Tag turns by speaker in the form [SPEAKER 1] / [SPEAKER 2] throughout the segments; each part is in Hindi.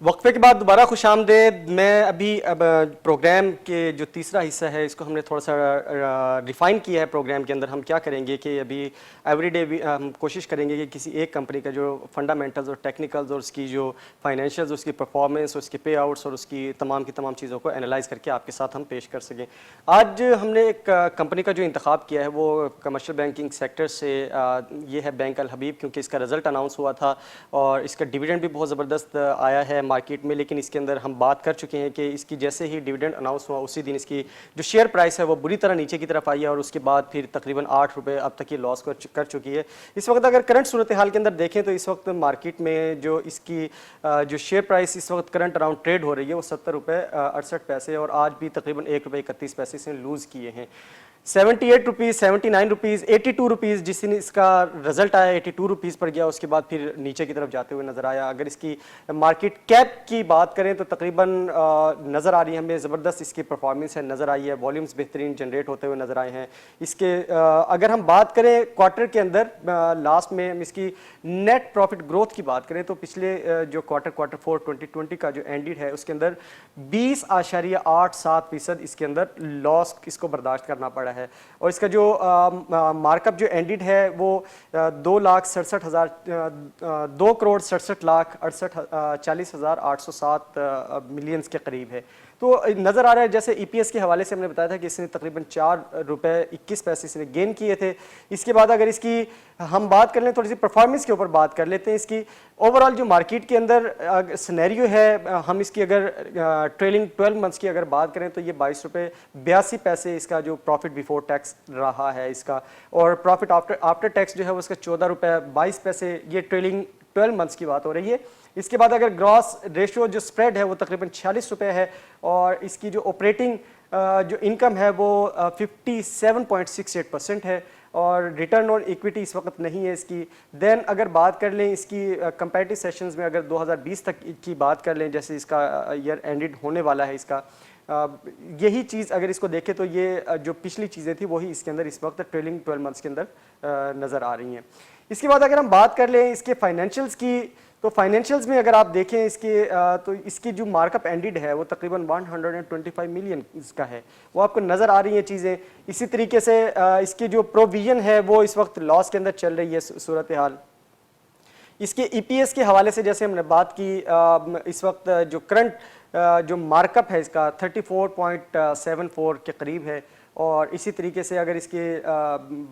[SPEAKER 1] वक्फे के बाद दोबारा खुशामदेद। मैं अभी अब प्रोग्राम के जो तीसरा हिस्सा है इसको हमने थोड़ा सा रिफ़ाइन किया है। प्रोग्राम के अंदर हम क्या करेंगे कि अभी एवरीडे हम कोशिश करेंगे कि किसी एक कंपनी का जो फंडामेंटल्स और टेक्निकल्स और उसकी जो फाइनेंशियल्स, उसकी परफॉर्मेंस और उसके पे आउट्स और उसकी तमाम की तमाम चीज़ों को एनालाइज करके आपके साथ हम पेश कर सकें। आज हमने एक कंपनी का जो इंतखाब किया है वो कमर्शियल बैंकिंग सेक्टर से ये है बैंक अल हबीब, क्योंकि इसका रिज़ल्ट अनाउंस हुआ था और इसका डिविडेंड भी बहुत ज़बरदस्त आया है मार्केट में। लेकिन इसके अंदर हम बात कर चुके हैं कि इसकी जैसे ही डिविडेंड अनाउंस हुआ उसी दिन इसकी जो शेयर प्राइस है वो बुरी तरह नीचे की तरफ आई है और उसके बाद फिर तकरीबन 8 रुपये अब तक ये लॉस कर चुकी है। इस वक्त अगर करंट सूरत हाल के अंदर देखें तो इस वक्त मार्केट में जो इसकी जो शेयर प्राइस इस वक्त करंट अराउंड ट्रेड हो रही है वो 70 रुपये 68 पैसे और आज भी तकरीबन 1 रुपये 31 पैसे इसने लूज़ किए हैं। 78 रुपीज़, 79 रुपीज़, 82 रुपीज़ जिस दिन इसका रिजल्ट आया 82 रुपीज़ पर गया, उसके बाद फिर नीचे की तरफ जाते हुए नज़र आया। अगर इसकी मार्केट कैप की बात करें तो तकरीबन नज़र आ रही है हमें ज़बरदस्त इसकी परफॉर्मेंस है नज़र आई है, वॉल्यूम्स बेहतरीन जनरेट होते हुए नज़र आए हैं। इसके अगर हम बात करें क्वार्टर के अंदर लास्ट में हम इसकी नेट प्रॉफिट ग्रोथ की बात करें तो पिछले जो क्वार्टर 4 2020 का जो एंडेड है उसके अंदर 20.87% इसके अंदर लॉस इसको बर्दाश्त करना पड़ा है। और इसका जो मार्कअप जो एंडेड है वो 2,67,40,807 मिलियंस के करीब है। तो नज़र आ रहा है जैसे ईपीएस के हवाले से हमने बताया था कि इसने तकरीबन 4 रुपये 21 पैसे इसने गेन किए थे। इसके बाद अगर इसकी हम बात कर लें थोड़ी सी परफॉर्मेंस के ऊपर बात कर लेते हैं। इसकी ओवरऑल जो मार्केट के अंदर सिनेरियो है, हम इसकी अगर ट्रेलिंग 12 मंथ्स की अगर बात करें तो ये 22 रुपये 82 पैसे इसका जो प्रॉफिट बिफोर टैक्स रहा है इसका, और प्रॉफिट आफ्टर टैक्स जो है वो इसका 14 रुपये 22 पैसे, ये ट्रेलिंग 12 मंथ्स की बात हो रही है। इसके बाद अगर ग्रॉस रेशियो जो स्प्रेड है वो तकरीबन 46 रुपये है और इसकी जो ऑपरेटिंग जो इनकम है वो 57.68% है और रिटर्न ऑन इक्विटी इस वक्त नहीं है इसकी। देन अगर बात कर लें इसकी कंपैरेटिव सेशंस में, अगर 2020 तक की बात कर लें जैसे इसका ईयर एंडेड होने वाला है इसका, यही चीज़ अगर इसको देखें तो ये जो पिछली चीज़ें थी वही इसके अंदर इस वक्त ट्रेलिंग 12 मंथ्स के अंदर नज़र आ रही हैं। इसके बाद अगर हम बात कर लें इसके फाइनेंशियल्स की तो फाइनेंशियल्स में अगर आप देखें इसके तो इसकी जो मार्कअप एंडेड है वो तकरीबन 125 मिलियन इसका है, वो आपको नज़र आ रही हैं चीज़ें। इसी तरीके से इसकी जो प्रोविजन है वो इस वक्त लॉस के अंदर चल रही है सूरत हाल। इसके ईपीएस के हवाले से जैसे हमने बात की, इस वक्त जो करंट जो मार्कअप है इसका 34.74 के करीब है और इसी तरीके से अगर इसके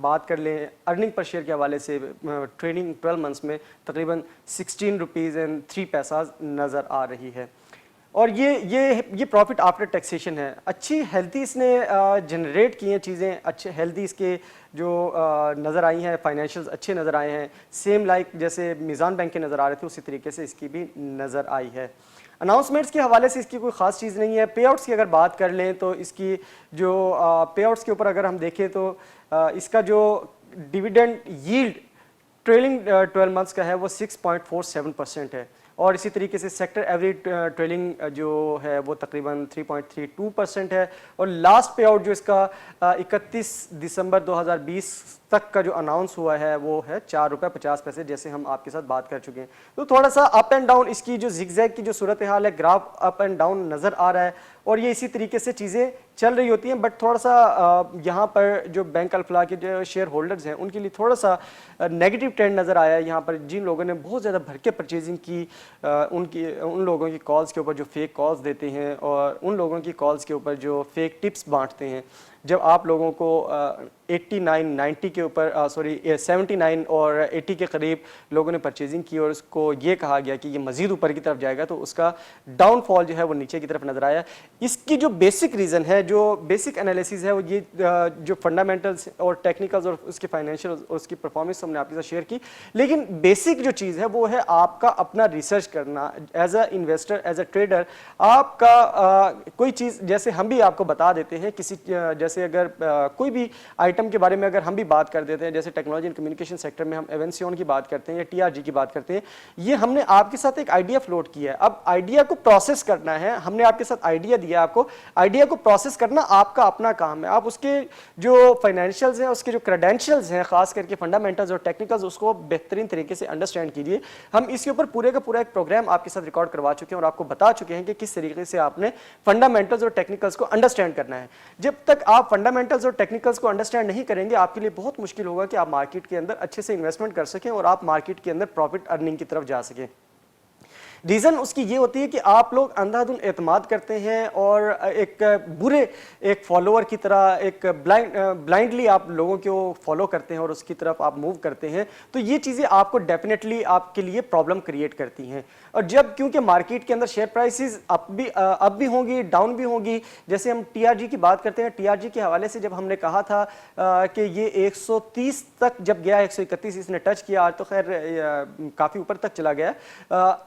[SPEAKER 1] बात कर लें अर्निंग पर शेयर के हवाले से ट्रेडिंग 12 मंथ्स में तकरीबन 16 रुपीज़ एंड 3 पैसा नज़र आ रही है। और ये प्रॉफिट आफ्टर टैक्सेशन है। अच्छी हेल्थी इसने जनरेट की हैं चीज़ें, अच्छे हेल्थी इसके जो नज़र आई हैं, फाइनेंशियल्स अच्छे नज़र आए हैं, सेम लाइक जैसे मीज़ान बैंक के नज़र आ रहे थे उसी तरीके से इसकी भी नज़र आई है। अनाउंसमेंट्स के हवाले से इसकी कोई ख़ास चीज़ नहीं है। पे आउट्स की अगर बात कर लें तो इसकी जो पे आउट्स के ऊपर अगर हम देखें तो इसका जो डिविडेंड यील्ड ट्रेलिंग 12 मंथ्स का है वो 6.47% है और इसी तरीके से सेक्टर एवरेज ट्रेलिंग जो है वो तकरीबन 3.32% है और लास्ट पे आउट जो इसका 31 दिसंबर 2020 तक का जो अनाउंस हुआ है वो है 4 रुपये 50 पैसे, जैसे हम आपके साथ बात कर चुके हैं। तो थोड़ा सा अप एंड डाउन इसकी जो जिगजैग की जो सूरत हाल है, ग्राफ अप एंड डाउन नज़र आ रहा है और ये इसी तरीके से चीज़ें चल रही होती हैं। बट थोड़ा सा यहाँ पर जो बैंक अल-फलाह के जो शेयर होल्डर्स हैं उनके लिए थोड़ा सा नेगेटिव ट्रेंड नज़र आया है। यहाँ पर जिन लोगों ने बहुत ज़्यादा भर के परचेजिंग की, उन लोगों की कॉल्स के ऊपर जो फेक कॉल्स देते हैं और उन लोगों की कॉल्स के ऊपर जो फेक टिप्स बांटते हैं, जब आप लोगों को 89 90 के ऊपर 79 और 80 के करीब लोगों ने परचेजिंग की और उसको ये कहा गया कि ये मज़ीद ऊपर की तरफ जाएगा, तो उसका डाउनफॉल जो है वो नीचे की तरफ नज़र आया। इसकी जो बेसिक रीज़न है, जो बेसिक एनालिसिस है वो ये जो फंडामेंटल्स और टेक्निकल्स और उसकी फाइनेंशियल और उसकी परफॉर्मेंस हमने आपके साथ शेयर की, लेकिन बेसिक जो चीज़ है वो है आपका अपना रिसर्च करना। As a investor, as a trader, आपका कोई चीज़ जैसे हम भी आपको बता देते हैं किसी जैसे अगर कोई भी आइटम के बारे में अगर हम भी बात कर देते हैं, जैसे टेक्नोलॉजी एंड कम्युनिकेशन सेक्टर में हम एवेंसियन की बात करते हैं या टीआरजी की बात करते हैं, ये हमने आपके साथ एक आइडिया फ्लोट किया है। अब आइडिया को प्रोसेस करना है, हमने आपके साथ आइडिया दिया, आपको आइडिया को प्रोसेस करना आपका अपना काम है। आप उसके जो फाइनेंशियल्स हैं, उसके जो क्रेडेंशियल्स हैं, खास करके फंडामेंटल्स और टेक्निकल्स, उसको बेहतरीन तरीके से अंडरस्टैंड कीजिए। हम इसके ऊपर पूरे का पूरा एक प्रोग्राम आपके साथ रिकॉर्ड करवा चुके हैं और आपको बता चुके हैं कि किस तरीके से आपने फंडामेंटल्स और टेक्निकल्स को अंडरस्टैंड करना है। जब तक आप फंडामेंटल्स और टेक्निकल्स को अंडरस्टैंड नहीं करेंगे, आपके लिए बहुत मुश्किल होगा कि आप मार्केट के अंदर अच्छे से इन्वेस्टमेंट कर सकें और आप मार्केट के अंदर प्रॉफिट अर्निंग की तरफ जा सकें। रीज़न उसकी ये होती है कि आप लोग अंधाधुंध एतमाद करते हैं और एक बुरे एक फॉलोअर की तरह एक ब्लाइंडली आप लोगों को फॉलो करते हैं और उसकी तरफ आप मूव करते हैं। तो ये चीज़ें आपको डेफिनेटली आपके लिए प्रॉब्लम क्रिएट करती हैं। और जब क्योंकि मार्केट के अंदर शेयर प्राइसेस अप भी होंगी, डाउन भी होंगी। जैसे हम टीआरजी की बात करते हैं, टीआरजी के हवाले से जब हमने कहा था कि ये 130 तक जब गया, 131 इसने टच किया, आज तो खैर काफ़ी ऊपर तक चला गया,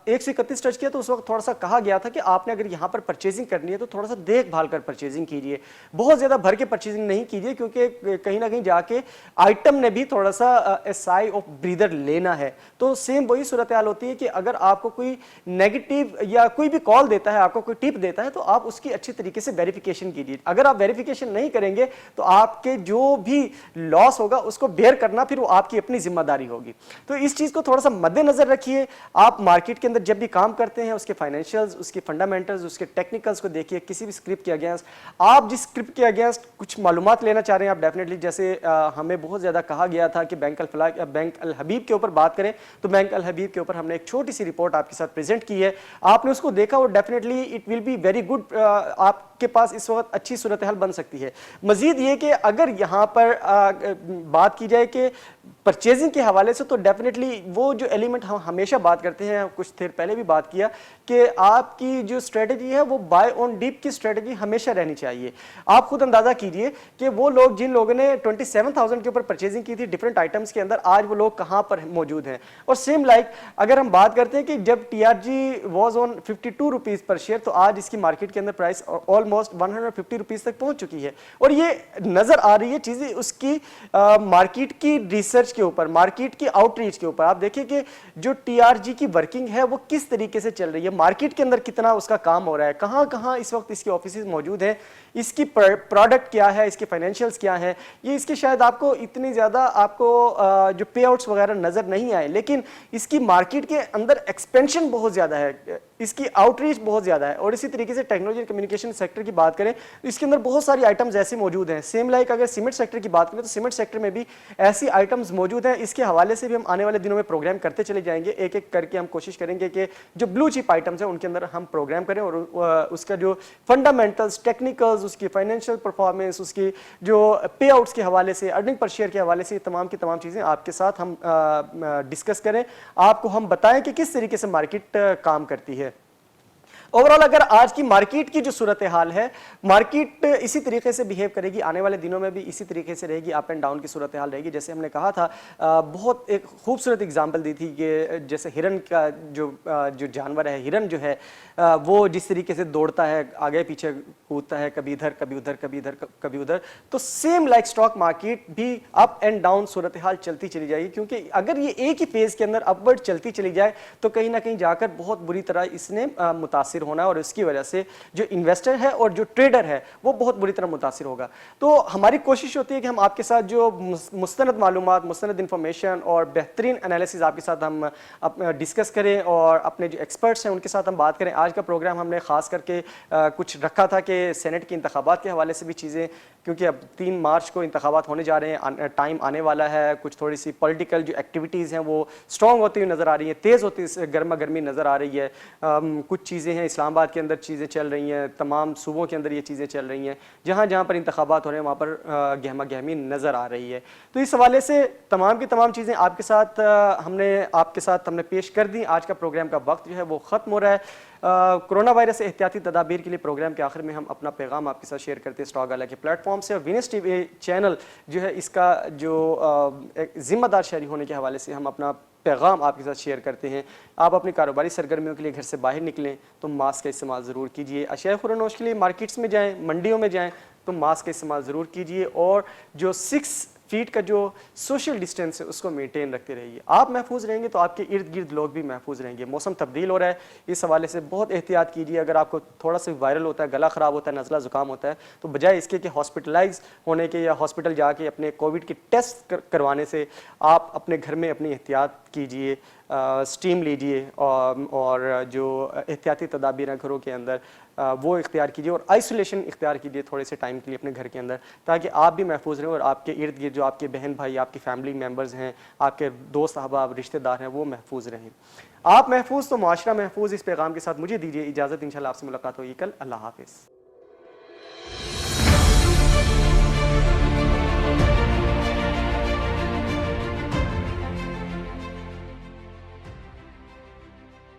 [SPEAKER 1] 131 टच किया, तो उस वक्त थोड़ा सा कहा गया था कि आपने अगर यहाँ पर परचेजिंग करनी है तो थोड़ा सा देखभाल कर परचेजिंग कीजिए, बहुत ज़्यादा भर के परचेजिंग नहीं कीजिए, क्योंकि कहीं ना कहीं जाके आइटम ने भी थोड़ा सा साई ऑफ ब्रीदर लेना है। तो सेम वही सूरत हाल होती है कि अगर आपको कोई नेगेटिव या कोई भी कॉल देता है, आपको कोई टिप देता है, तो आप उसकी अच्छी तरीके से वेरिफिकेशन कीजिए। अगर आप वेरिफिकेशन नहीं करेंगे तो आपके जो भी लॉस होगा उसको बेयर करना फिर वो आपकी अपनी जिम्मेदारी होगी। तो इस चीज़ को थोड़ा सा मद्देनजर रखिए। आप मार्केट के अंदर जब भी काम करते हैं, उसके फाइनेंशियल्स, उसके फंडामेंटल्स, उसके टेक्निकल्स को देखिए। किसी भी स्क्रिप्ट के अगेंस्ट, आप जिस स्क्रिप्ट के अगेंस्ट कुछ मालूमात लेना चाह रहे हैं, आप डेफिनेटली, जैसे हमें बहुत ज़्यादा कहा गया था कि बैंक अल हबीब के ऊपर बात करें, तो बैंक अल हबीब के ऊपर हमने एक छोटी सी रिपोर्ट आपके साथ प्रेजेंट की है। आपने उसको देखा और definitely it will be very good, आपके पास इस वक्त अच्छी सूरत हाल बन सकती है। मजीद ये कि अगर यहाँ पर बात की जाए कि परचेजिंग के हवाले से, तो डेफिनेटली वो जो एलिमेंट हम हमेशा बात करते हैं, कुछ देर पहले भी बात किया कि आपकी जो स्ट्रेटजी है वो बाय ऑन डीप की स्ट्रेटजी हमेशा रहनी चाहिए। आप खुद अंदाजा कीजिए कि वो लोग जिन लोगों ने 27,000 के ऊपर परचेजिंग की थी डिफरेंट आइटम्स के अंदर, आज वो लोग कहाँ पर मौजूद हैं। और सेम लाइक अगर हम बात करते हैं कि जब टीआरजी वाज ऑन 52 रुपीज़ पर शेयर, तो आज इसकी मार्केट के अंदर प्राइस ऑलमोस्ट 150 रुपीज़ तक पहुंच चुकी है। और ये नज़र आ रही है चीज़ें उसकी मार्केट की रिसर्च के ऊपर, मार्केट की आउटरीच के ऊपर। आप देखिए कि जो टीआरजी की वर्किंग है वो किस तरीके से चल रही है, मार्केट के अंदर कितना उसका काम हो रहा है, कहाँ कहाँ इस वक्त इसके ऑफिसेज मौजूद हैं, इसकी प्रोडक्ट क्या है, इसके फाइनेंशियल्स क्या है। ये इसके शायद आपको इतनी ज़्यादा आपको जो पे आउट्स वगैरह नज़र नहीं आए, लेकिन इसकी मार्केट के अंदर एक्सपेंशन बहुत ज़्यादा है, इसकी आउटरीच बहुत ज़्यादा है। और इसी तरीके से टेक्नोलॉजी कम्युनिकेशन सेक्टर की बात करें तो इसके अंदर बहुत सारी आइटम्स ऐसे मौजूद हैं। सेम लाइक अगर सीमेंट सेक्टर की बात करें तो सीमेंट सेक्टर में भी ऐसी आइटम्स मौजूद हैं। इसके हवाले से भी हम आने वाले दिनों में प्रोग्राम करते चले जाएंगे, एक एक करके हम कोशिश करेंगे कि जो ब्लू चिप आइटम्स हैं उनके अंदर हम प्रोग्राम करें और उसका जो फंडामेंटल्स, टेक्निकल्स, उसकी फाइनेंशियल परफॉर्मेंस, उसकी जो पे आउट्स के हवाले से, अर्निंग पर शेयर के हवाले से तमाम की तमाम चीज़ें आपके साथ हम डिस्कस करें, आपको हम बताएं कि किस तरीके से मार्केट काम करती है। ओवरऑल अगर आज की मार्केट की जो सूरत हाल है, मार्केट इसी तरीके से बिहेव करेगी, आने वाले दिनों में भी इसी तरीके से रहेगी, अप एंड डाउन की सूरत हाल रहेगी। जैसे हमने कहा था, बहुत एक खूबसूरत एग्जांपल दी थी कि जैसे हिरन का जो जानवर है, हिरन जो है वो जिस तरीके से दौड़ता है, आगे पीछे कूदता है, कभी इधर कभी उधर, कभी इधर कभी उधर, तो सेम लाइक स्टॉक मार्केट भी अप एंड डाउन सूरत हाल चलती चली जाएगी। क्योंकि अगर ये एक ही फेज के अंदर अपवर्ड चलती चली जाए तो कहीं ना कहीं जाकर बहुत बुरी तरह इसने मुतासिर होना, और इसकी वजह से जो इन्वेस्टर है और जो ट्रेडर है वो बहुत बुरी तरह मुतासिर होगा। तो हमारी कोशिश होती है कि हम आपके साथ जो मुस्तनद मालूमात, मुस्तनद इंफॉर्मेशन और बेहतरीन एनालिसिस आपके साथ हम डिस्कस करें और अपने जो एक्सपर्ट्स हैं उनके साथ हम बात करें। आज का प्रोग्राम हमने खास करके कुछ रखा था कि सेनेट के इंतखाबात के हवाले से भी चीज़ें, क्योंकि अब 3 मार्च को इंतखाबात होने जा रहे हैं, टाइम आने वाला है, कुछ थोड़ी सी पॉलिटिकल जो एक्टिविटीज़ हैं वो स्ट्रॉन्ग होती हुई नज़र आ रही हैं, तेज़ होती गर्मा गर्मी नज़र आ रही है। कुछ चीज़ें हैं इस्लामाबाद के अंदर चीज़ें चल रही हैं, तमाम सूबों के अंदर ये चीज़ें चल रही हैं, जहाँ जहाँ पर इंतखाबात हो रहे हैं वहाँ पर गहमा गहमी नज़र आ रही है। तो इस हवाले से तमाम की तमाम चीज़ें आपके साथ हमने पेश कर दी। आज का प्रोग्राम का वक्त जो है वो ख़त्म हो रहा है। कोरोना वायरस से एहतियाती तदाबीर के लिए प्रोग्राम के आखिर में हम अपना पैगाम आपके साथ शेयर करते हैं स्टॉक गाला के प्लेटफॉर्म से। और विनेस टीवी चैनल जो है इसका जो एक ज़िम्मेदार शहरी होने के हवाले से हम अपना पैगाम आपके साथ शेयर करते हैं। आप अपनी कारोबारी सरगर्मियों के लिए घर से बाहर निकलें तो मास्क का इस्तेमाल ज़रूर कीजिए। अशिया खुरानोश के लिए मार्केट्स में जाएँ, मंडियों में जाएँ, तो मास्क का इस्तेमाल ज़रूर कीजिए और जो 6 फीट का जो सोशल डिस्टेंस है उसको मेंटेन रखते रहिए। आप महफूज रहेंगे तो आपके इर्द गिर्द लोग भी महफूज रहेंगे। मौसम तब्दील हो रहा है, इस हवाले से बहुत एहतियात कीजिए। अगर आपको थोड़ा सा वायरल होता है, गला ख़राब होता है, नज़ला ज़ुकाम होता है, तो बजाय इसके कि हॉस्पिटलाइज होने के या हॉस्पिटल जाके अपने कोविड के टेस्ट करवाने से आप अपने घर में अपनी एहतियात कीजिए, स्टीम लीजिए और जो एहतियाती तदाबीर हैं घरों के अंदर वो इख्तियार कीजिए और आइसोलेशन इख्तियार कीजिए थोड़े से टाइम के लिए अपने घर के अंदर, ताकि आप भी महफूज रहें और आपके इर्द गिर्द जो आपके बहन भाई, आपकी फैमिली मेम्बर्स हैं, आपके दोस्त अहबाब, रिश्तेदार हैं, वो महफूज रहें। आप महफूज तो मुआशरा महफूज। इस पैगाम के साथ मुझे दीजिए इजाज़त। इंशाल्लाह आपसे मुलाकात होगी कल। अल्लाह हाफिज़।